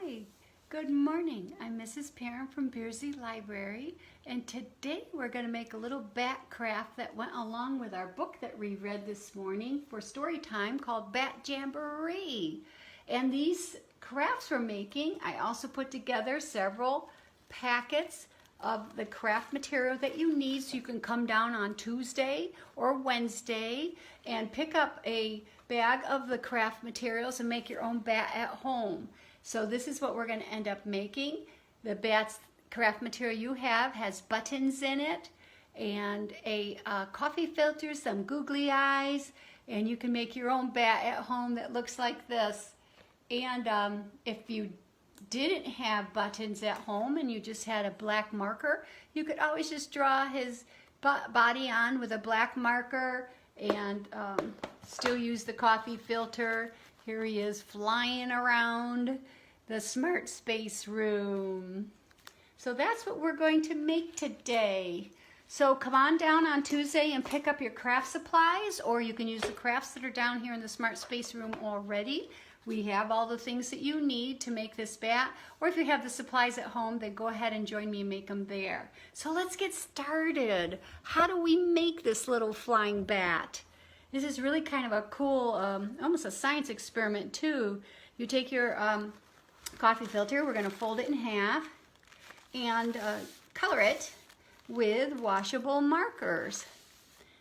Hi, good morning. I'm Mrs. Perrin from Beardsley Library, and today we're going to make a little bat craft that went along with our book that we read this morning for story time called Bat Jamboree. And these crafts we're making, I also put together several packets of the craft material that you need, so you can come down on Tuesday or Wednesday and pick up a bag of the craft materials and make your own bat at home. So this is what we're going to end up making. The bat's craft material you have has buttons in it and a coffee filter, some googly eyes, and you can make your own bat at home that looks like this. And if you didn't have buttons at home and you just had a black marker, you could always just draw his body on with a black marker and still use the coffee filter. Here he is flying around the smart space room. So that's what we're going to make today. So come on down on Tuesday and pick up your craft supplies, or you can use the crafts that are down here in the smart space room already. We have all the things that you need to make this bat, or if you have the supplies at home, then go ahead and join me and make them there. So let's get started. How do we make this little flying bat? This is really kind of a cool, almost a science experiment too. You take your coffee filter, we're going to fold it in half and color it with washable markers.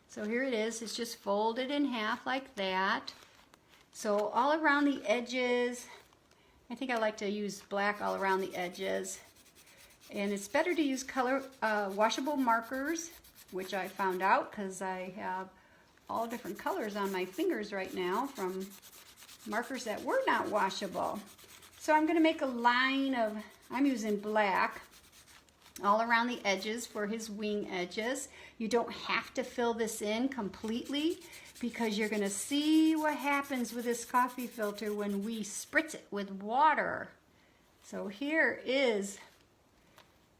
So here it is, it's just folded in half like that. So all around the edges, I think I like to use black all around the edges. And it's better to use color washable markers, which I found out because I have all different colors on my fingers right now from markers that were not washable. So I'm going to make a line of, I'm using black all around the edges for his wing edges. You don't have to fill this in completely because you're going to see what happens with this coffee filter when we spritz it with water. So here is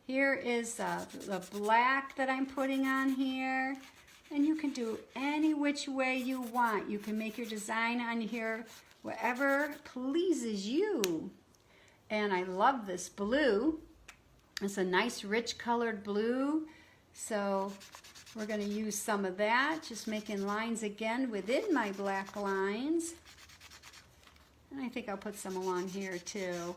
the black that I'm putting on here. And you can do any which way you want. You can make your design on here whatever pleases you. And I love this blue. It's a nice rich colored blue. So we're going to use some of that, just making lines again within my black lines. And I think I'll put some along here too.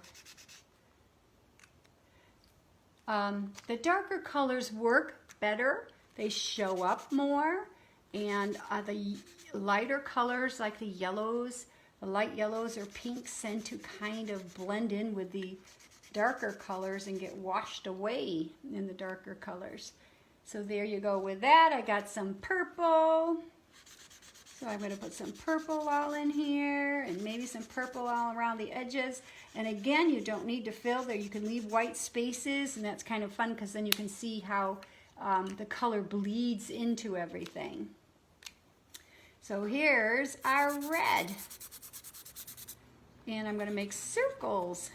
The darker colors work better. They show up more, and the lighter colors like the yellows, the light yellows or pinks tend to kind of blend in with the darker colors and get washed away in the darker colors. So there you go with that. I got some purple. So I'm going to put some purple all in here and maybe some purple all around the edges. And again, you don't need to fill there. You can leave white spaces, and that's kind of fun because then you can see how the color bleeds into everything. So here's our red. And I'm going to make circles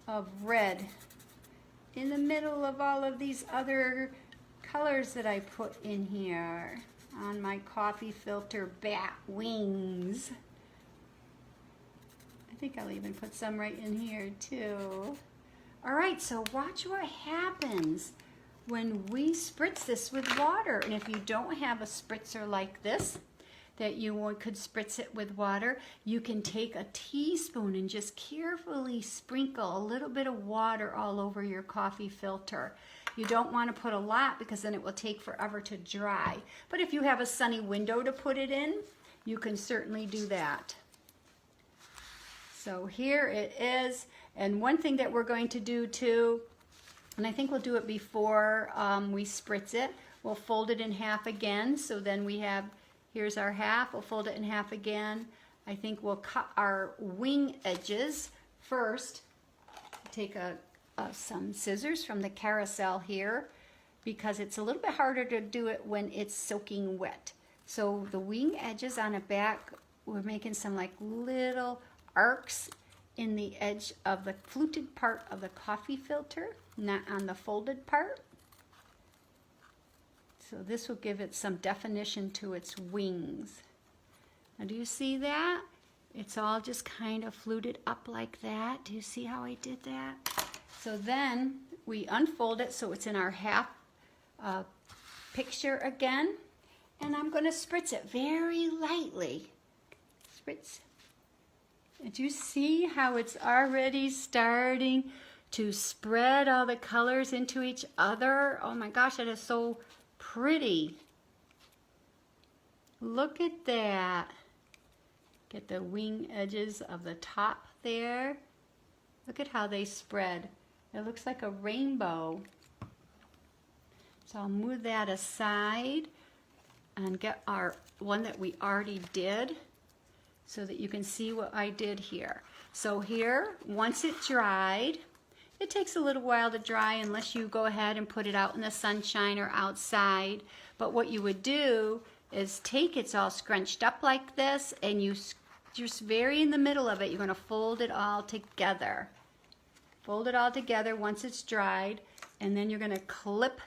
of red in the middle of all of these other colors that I put in here on my coffee filter bat wings. I think I'll even put some right in here too. All right, so watch what happens when we spritz this with water. And if you don't have a spritzer like this that you could spritz it with water, you can take a teaspoon and just carefully sprinkle a little bit of water all over your coffee filter. You don't want to put a lot because then it will take forever to dry. But if you have a sunny window to put it in, you can certainly do that. So here it is. And one thing that we're going to do too, and I think we'll do it before we spritz it, we'll fold it in half again. So then we have, here's our half, we'll fold it in half again. I think we'll cut our wing edges first. Take some scissors from the carousel here because it's a little bit harder to do it when it's soaking wet. So the wing edges on the back, we're making some like little arcs in the edge of the fluted part of the coffee filter, not on the folded part. So this will give it some definition to its wings. Now do you see that? It's all just kind of fluted up like that. Do you see how I did that? So then we unfold it so it's in our half picture again. And I'm going to spritz it very lightly. Spritz. And you see how it's already starting to spread all the colors into each other? Oh my gosh, that is so pretty. Look at that. Get the wing edges of the top there. Look at how they spread. It looks like a rainbow. So I'll move that aside and get our one that we already did so that you can see what I did here. So here, once it dried, it takes a little while to dry unless you go ahead and put it out in the sunshine or outside. But what you would do is take it's all scrunched up like this, and you just very in the middle of it, you're going to fold it all together. Fold it all together once it's dried, and then you're going to clip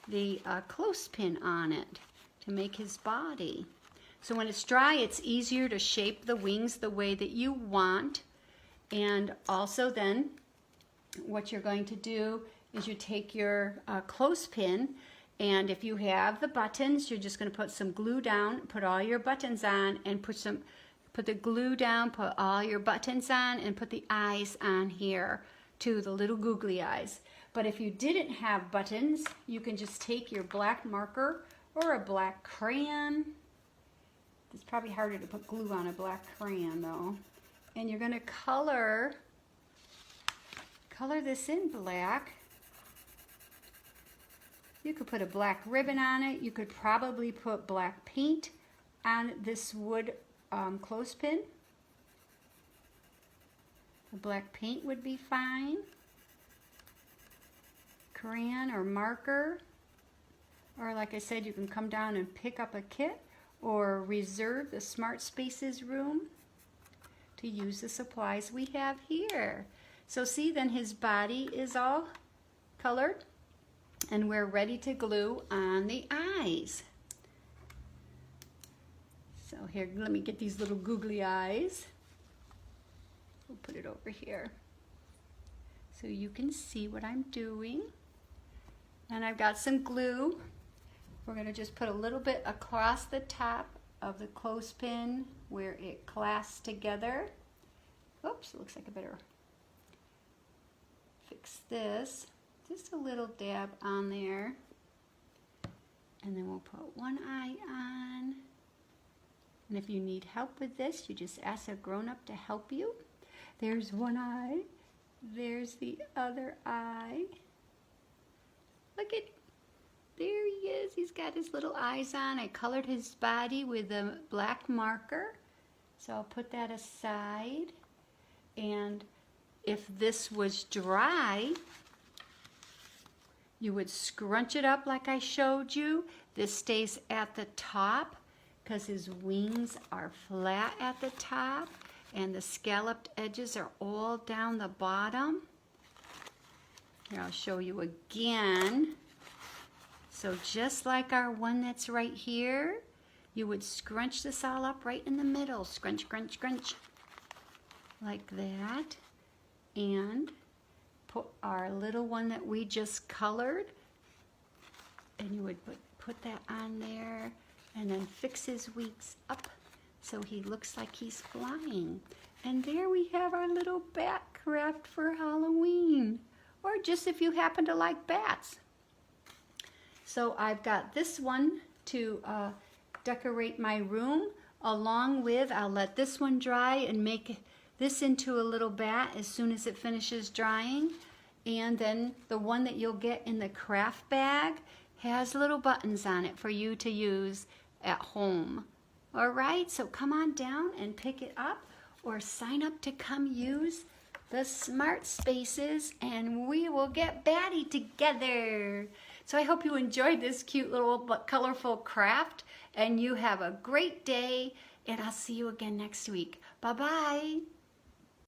the clothespin on it to make his body. So when it's dry, it's easier to shape the wings the way that you want. And also then, what you're going to do is you take your clothespin, and if you have the buttons, you're just going to put some glue down, put all your buttons on, and put the glue down, put all your buttons on, and put the eyes on here too, the little googly eyes. But if you didn't have buttons, you can just take your black marker or a black crayon. It's probably harder to put glue on a black crayon though. And you're going to color this in black. You could put a black ribbon on it. You could probably put black paint on this wood clothespin. The black paint would be fine. Crayon or marker. Or like I said, you can come down and pick up a kit or reserve the Smart Spaces room to use the supplies we have here. So see, then his body is all colored and we're ready to glue on the eyes. So here, let me get these little googly eyes. We'll put it over here so you can see what I'm doing. And I've got some glue. We're going to just put a little bit across the top of the clothespin where it clasps together. Oops, it looks like I better fix this. Just a little dab on there. And then we'll put one eye on. And if you need help with this, you just ask a grown-up to help you. There's one eye. There's the other eye. Look at, there he is. He's got his little eyes on. I colored his body with a black marker. So I'll put that aside. And if this was dry, you would scrunch it up like I showed you. This stays at the top because his wings are flat at the top and the scalloped edges are all down the bottom. Here, I'll show you again. So just like our one that's right here, you would scrunch this all up right in the middle. Scrunch, scrunch, scrunch. Like that. And put our little one that we just colored. And you would put that on there. And then fix his wings up so he looks like he's flying. And there we have our little bat craft for Halloween. Or just if you happen to like bats. So I've got this one to decorate my room, along with, I'll let this one dry and make this into a little bat as soon as it finishes drying. And then the one that you'll get in the craft bag has little buttons on it for you to use at home. All right, so come on down and pick it up or sign up to come use the Smart Spaces and we will get Batty together. So I hope you enjoyed this cute little but colorful craft and you have a great day and I'll see you again next week. Bye-bye.